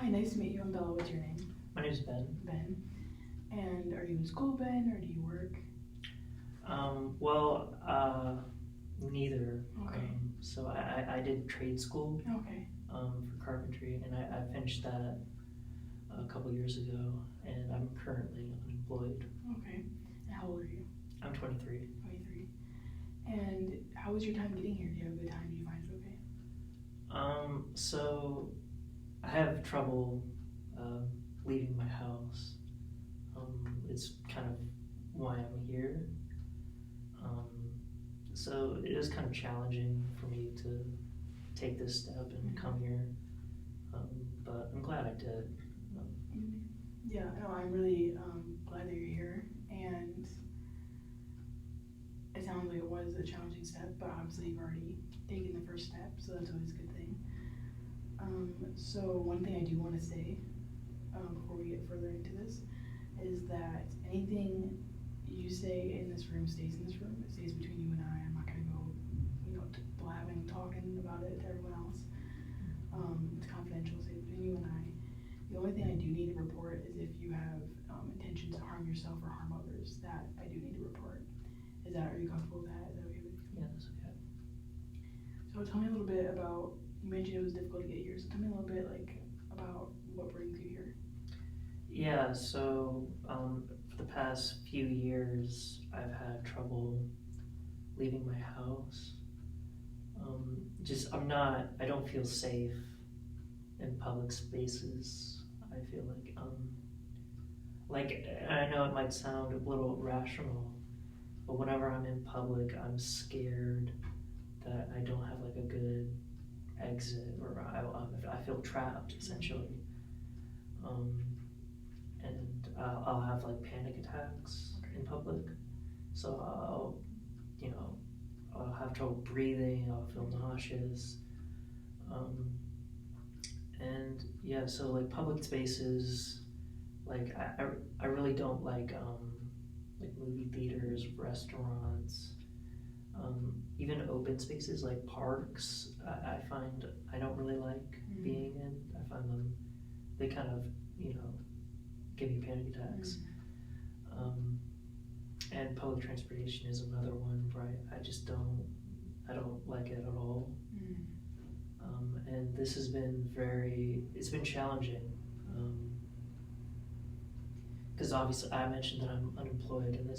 Hi, nice to meet you. I'm Bella. What's your name? My name's Ben. Ben. And are you in school, Ben, or do you work? Neither. Okay. So I did trade school Okay. for carpentry, and I finished that a couple years ago, and I'm currently unemployed. Okay. And how old are you? I'm 23. 23. And how was your time getting here? Did you have a good time? Did you find it okay? So I have trouble leaving my house. It's kind of why I'm here. So it is kind of challenging for me to take this step and come here, but I'm glad I did. Yeah, no, I'm really glad that you're here, and it sounds like it was a challenging step, but obviously you've already taken the first step, so that's always a good thing. So one thing I do want to say before we get further into this is that anything you say in this room stays in this room. It stays between you and I. I'm not going to go, blabbing, talking about it to everyone else. It's confidential, it stays between you and I. The only thing I do need to report is if you have intentions to harm yourself or harm others, that I do need to report. Are you comfortable with that? Is that okay with you? Yeah, that's okay. So tell me a little bit about, you mentioned it was difficult to get here, so tell me a little bit about what brings you here. Yeah, so for the past few years, I've had trouble leaving my house. I don't feel safe in public spaces. I feel like I know it might sound a little rational, but whenever I'm in public, I'm scared that I don't have like a good exit, or I feel trapped essentially. And I'll have like panic attacks in public. So I'll have trouble breathing, I'll feel nauseous. And yeah, so like public spaces, like I really don't like movie theaters, restaurants, even open spaces like parks. I find I don't really like being in. I find they kind of, give me panic attacks. And public transportation is another one where I don't like it at all. And this has been it's been challenging. Because obviously I mentioned that I'm unemployed, and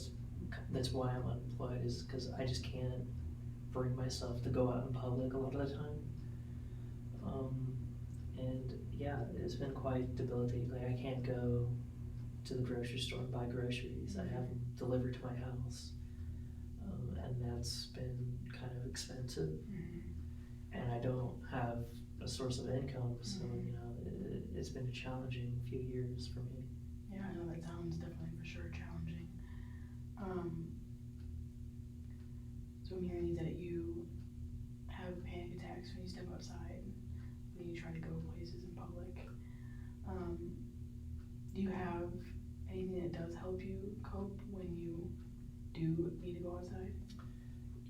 that's why I'm unemployed, is because I just can't bring myself to go out in public a lot of the time. And yeah, it's been quite debilitating. Like I can't go to the grocery store and buy groceries. I have them delivered to my house, and that's been kind of expensive. And I don't have a source of income, so it's been a challenging few years for me. Yeah, I know that sounds definitely for sure challenging. So I'm hearing that you have panic attacks when you step outside, when you try to go places in public. Do you have anything that does help you cope when you do need to go outside?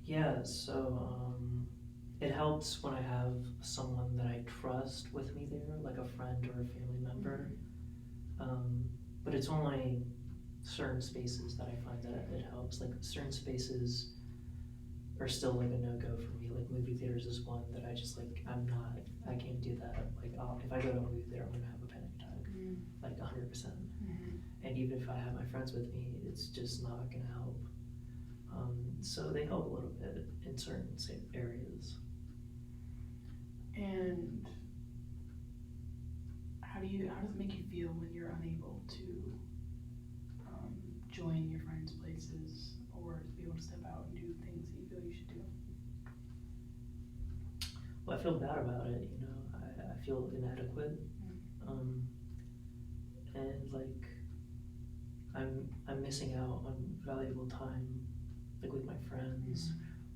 Yeah, so it helps when I have someone that I trust with me there, like a friend or a family member. But it's only certain spaces that I find that it helps. Like certain spaces are still like a no-go for me. Like movie theaters is one that I just I can't do that. Like if I go to a movie theater, I'm gonna have a panic attack, like 100%. And even if I have my friends with me, it's just not gonna help. So they help a little bit in certain areas. And how does it make you feel when you're unable to join your friends' places, or to be able to step out and do things that you feel you should do? Well, I feel bad about it, I feel inadequate. And like I'm missing out on valuable time, like with my friends,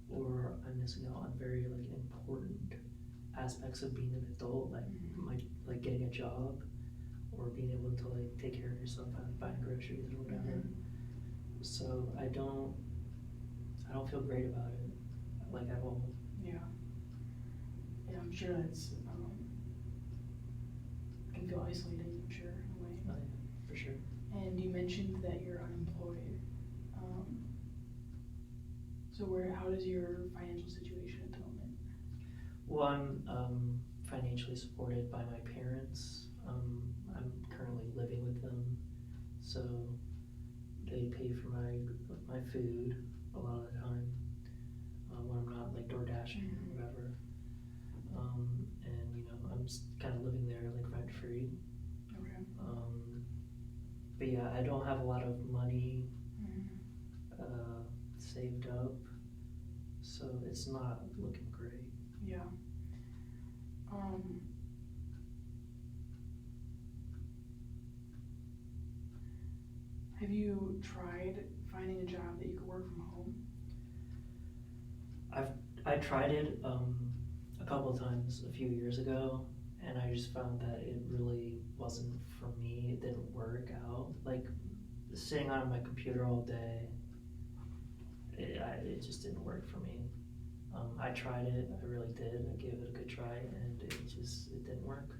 or I'm missing out on very like important aspects of being an adult, like getting a job, or being able to like take care of yourself, buying groceries or whatever. So I don't feel great about it, like at all. Yeah, I'm sure that's can feel isolating, I'm sure, in a way. Oh, yeah, for sure. And you mentioned that you're unemployed. So how is your financial situation at the moment? Well, I'm financially supported by my parents. I'm currently living with them, so they pay for my food a lot of the time when I'm not like door dashing or whatever. And I'm kind of living there like rent free. Okay. But yeah, I don't have a lot of money saved up, so it's not looking great. Yeah. Have you tried finding a job that you could work from home? I tried it a couple of times a few years ago, and I just found that it really wasn't for me. It didn't work out. Like sitting on my computer all day, it just didn't work for me. I tried it, I really did. I gave it a good try, and it didn't work.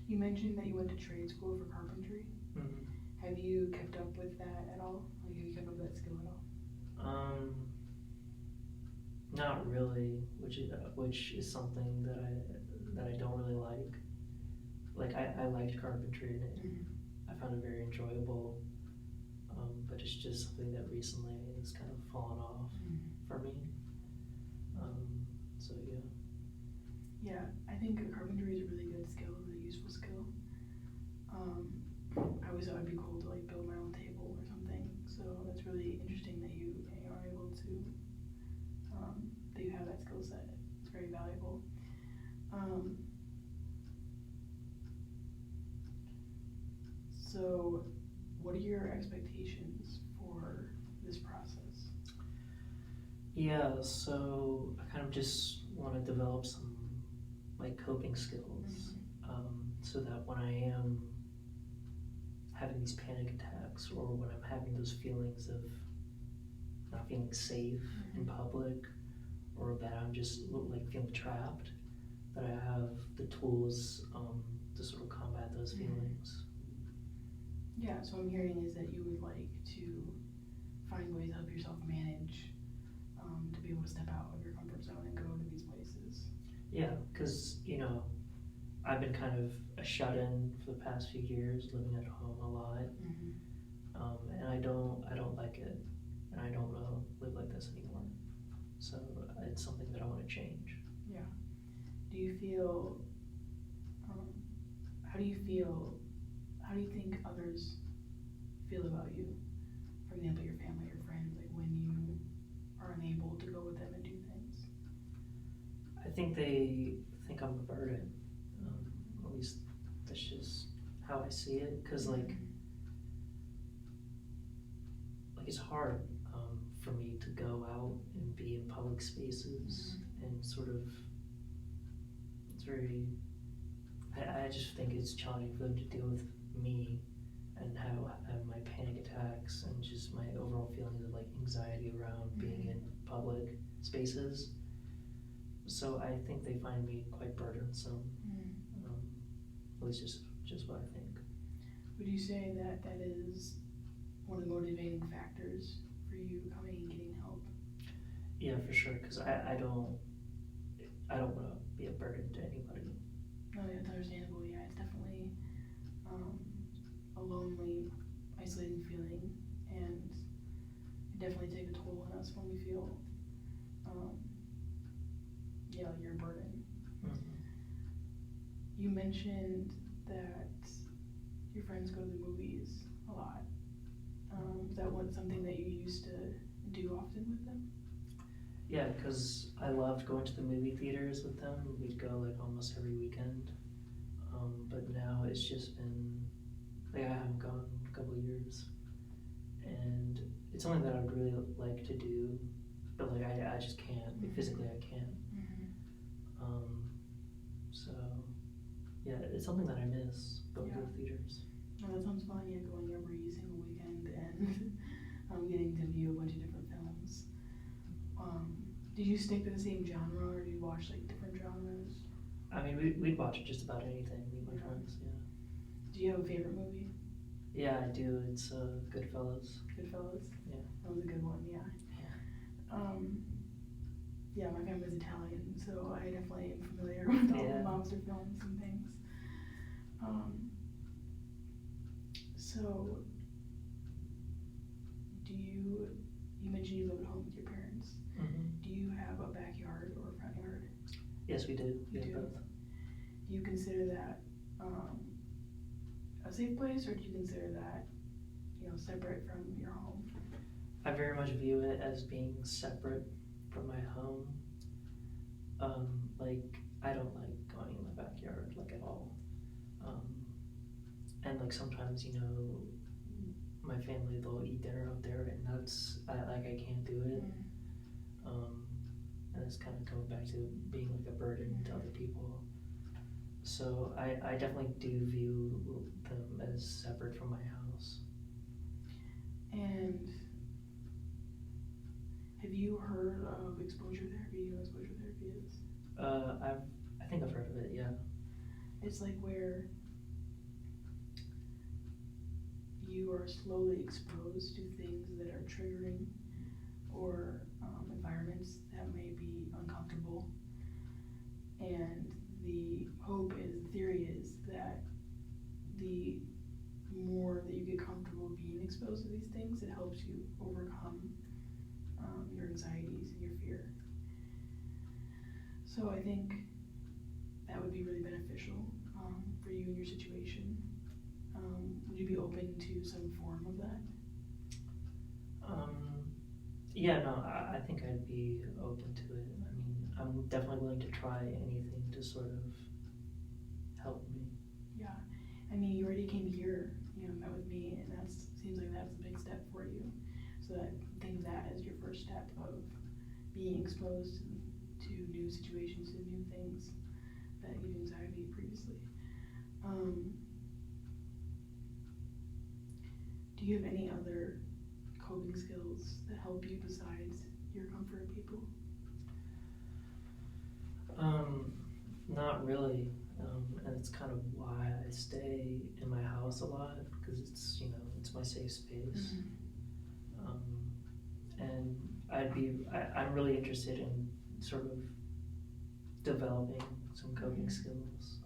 You mentioned that you went to trade school for carpentry. Mm-hmm. Have you kept up with that at all? Like, have you kept up with that skill at all? Not really, which is something that I don't really like. Like I liked carpentry, and I found it very enjoyable. But it's just something that recently has kind of fallen off for me. So yeah. Yeah, I think carpentry is a really good skill, a really useful skill. I always thought it'd be cool to like build my own table or something. So that's really interesting that you are able to, that you have that skill set. It's very valuable. So what are your expectations for this process? Yeah, so I kind of just want to develop some like coping skills, so that when I am having these panic attacks or when I'm having those feelings of not feeling safe in public, or that I'm just like feeling trapped, that I have the tools to sort of combat those feelings. Yeah, so I'm hearing is that you would like to find ways to help yourself manage, to be able to step out of your comfort zone and go to these places. Yeah, because I've been kind of a shut-in for the past few years, living at home a lot, and I don't like it, and I don't want to live like this anymore. So it's something that I want to change. Yeah. Do you feel? How do you feel? How do you think others feel about you? For example, your family, your friends, like when you are unable to go with them and do things. I think they think I'm a burden. At least that's just how I see it. Cause like it's hard for me to go out and be in public spaces and sort of. It's very. I just think it's challenging for them to deal with me and how I have my panic attacks and just my overall feelings of like anxiety around being in public spaces. So I think they find me quite burdensome. At least just what I think. Would you say that that is one of the motivating factors for you coming and getting help? Yeah, for sure. Because I don't want to be a burden to anybody. No, yeah, it's understandable. Yeah, it's definitely a lonely, isolating feeling, and it definitely takes a toll on us when we feel, like you're a burden. You mentioned that your friends go to the movies a lot. Is that something that you used to do often with them? Yeah, because I loved going to the movie theaters with them. We'd go like almost every weekend. But now it's just been, like I haven't gone in a couple of years. And it's something that I would really like to do, but like I just can't. Like, physically I can't. So yeah, it's something that I miss, going to the theaters. Oh, that sounds fun, yeah, going every single weekend and getting to view a bunch of different films. Did you stick to the same genre, or did you watch like different genres? I mean, we'd watch just about anything, me and my friends, yeah. Do you have a favorite movie? Yeah, I do. It's Goodfellas. Goodfellas? Yeah. That was a good one, yeah. Yeah, my family's Italian, so I definitely am familiar with all the mobster films and things. So, you mentioned you live at home with your parents. Mm-hmm. Do you have a backyard or a front yard? Yes, we do. You do? Both. Do you consider that a safe place, or do you consider that, separate from your home? I very much view it as being separate from my home. Like, I don't like going in my backyard, like, at all. And like sometimes, my family, they'll eat dinner out there, and I can't do it. And it's kind of coming back to being like a burden to other people. So I definitely do view them as separate from my house. And have you heard of exposure therapy? Do you know what exposure therapy is? I think I've heard of it, yeah. It's like where you are slowly exposed to things that are triggering or environments that may be uncomfortable. And the theory is that the more that you get comfortable being exposed to these things, it helps you overcome your anxieties and your fear. So I think that would be really beneficial for you in your situation. Would you be open to some form of that? Yeah, no, I think I'd be open to it. I mean, I'm definitely willing to try anything to sort of help me. Yeah, I mean, you already came here, met with me, and seems like that's a big step for you. So I think that is your first step of being exposed to new situations and new things that gave you anxiety previously. Do you have any other coping skills that help you besides your comfort people? Not really. And it's kind of why I stay in my house a lot, because it's, it's my safe space. And I'm really interested in sort of developing some coping skills,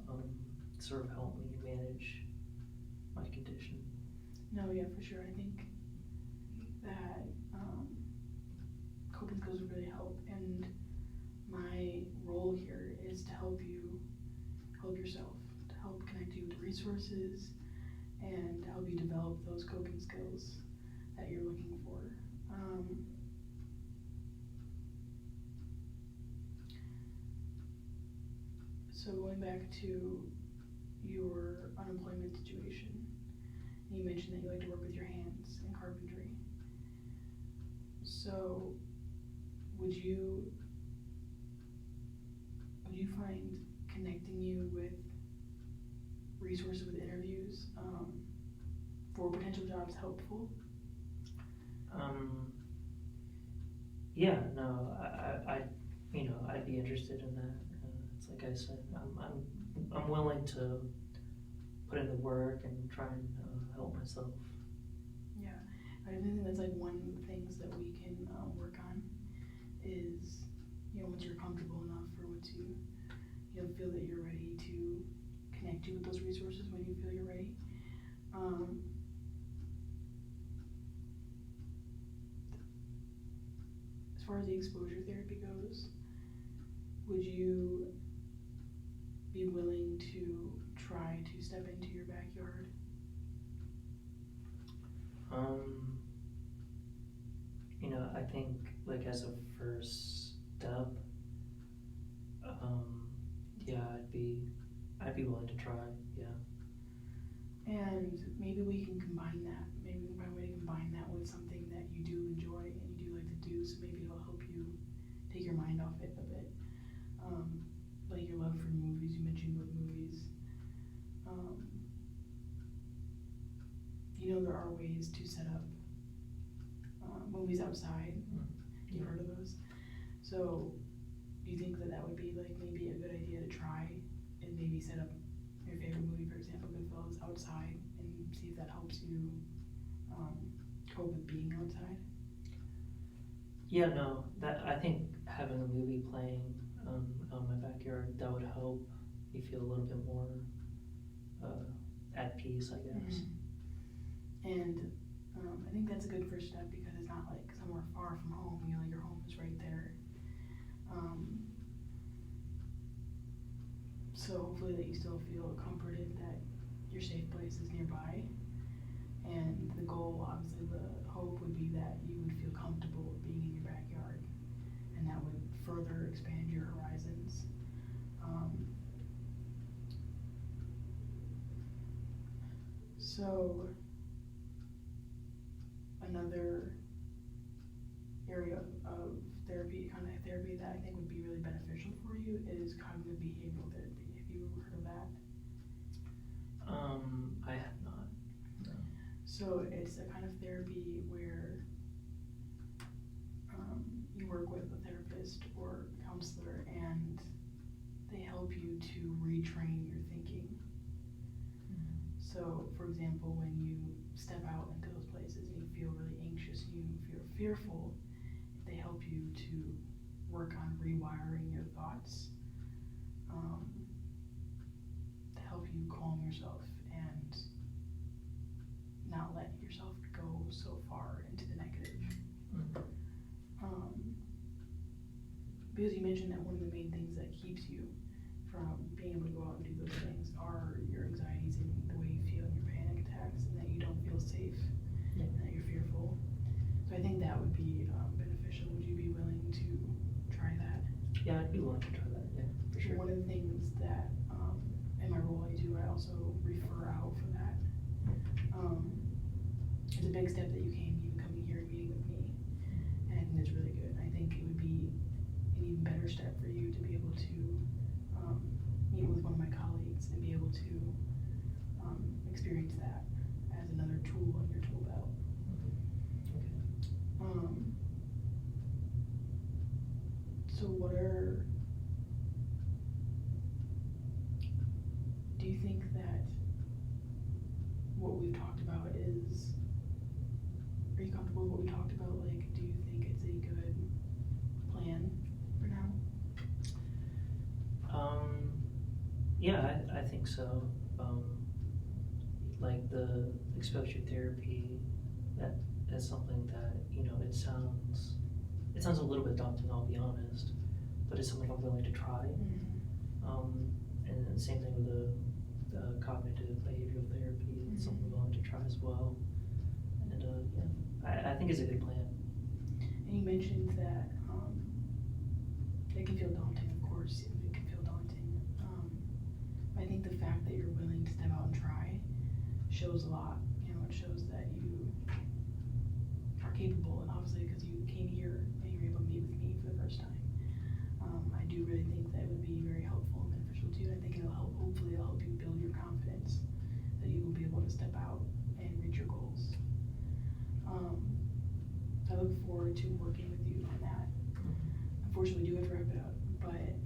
to sort of help me manage my condition. No, yeah, for sure. I think that coping skills would really help, and my role here is to help yourself, to help connect you with resources, and help you develop those coping skills that you're looking for. So going back to your unemployment situation, you mentioned that you like to work with your hands in carpentry. So would you find connecting you with resources, with interviews for potential jobs helpful? Yeah, no, I'd be interested in that. It's like I said, I'm willing to put in the work and try and help myself. Yeah, I think that's like one of the things that we can work on is, once you're comfortable enough, or once you feel that you're ready to connect you with those resources when you feel you're ready. As far as the exposure therapy goes, would you be willing to try to step into your backyard? I think like as a first step, yeah, I'd be willing to try, yeah. And maybe we can combine that. Maybe we can find a way to combine that with something that you do enjoy and you do like to do, so maybe it'll help you take your mind off it a bit. Like your love for movies, you mentioned with movies. There are ways to set up movies outside. You've heard of those? So do you think that would be like maybe a good idea to try and maybe set up your favorite movie, for example, Goodfellas, outside helps you cope with being outside? Yeah, no, that I think having a movie playing out in my backyard, that would help me feel a little bit more at peace, I guess. And I think that's a good first step because it's not like somewhere far from home, you know, your home is right there. So hopefully that you still feel comforted that your safe place is nearby. And the goal, obviously the hope would be that you would feel comfortable being in your backyard, and that would further expand your horizons. So another area of therapy, kind of therapy that I think would be really beneficial for you is cognitive behavioral therapy. Have you ever heard of that? I have not. No. So it's a kind of therapy where you work with a therapist or counselor and they help you to retrain your thinking. So, for example, when you step out into those places and you feel really anxious and you feel fearful, they help you to work on rewiring your thoughts, to help you calm yourself and not let yourself go so far into the negative. Because you mentioned that one of the main things that keeps you from being able to go out and do those things are your anxieties and the way you feel in your panic attacks, and that you don't feel safe, Yeah. and that you're fearful. So I think that would be beneficial. Would you be willing to try that? Yeah, I'd be willing to try that, yeah, for sure. One of the things that in my role I do, I also refer out for that. It's a big step that you came even coming here and meeting with me, and I think that's really good. I think it would be an even better step for you to be able to meet with one of my colleagues and be able to experience that as another tool in your tool belt. Okay. So do you think that what we've talked about are you comfortable with what we talked about? Like, do you think it's a good plan for now? Yeah, I think so. Like the exposure therapy, that's something that, you know, it sounds a little bit daunting, I'll be honest, but it's something I'm willing to try. And then same thing with the cognitive behavioral therapy, it's something I'm willing to try as well. And yeah, I think it's a good plan. And you mentioned that it can feel daunting, of course. It can feel daunting. I think the fact that you're willing to step out and try shows a lot. You know, it shows that you are capable, and obviously because you came here and you were able to meet with me for the first time. I do really think that it would be very helpful and beneficial to you. I think hopefully it'll help you build your confidence that you will be able to step out and reach your goals. I look forward to working with you on that. Unfortunately, we do have to wrap it up, but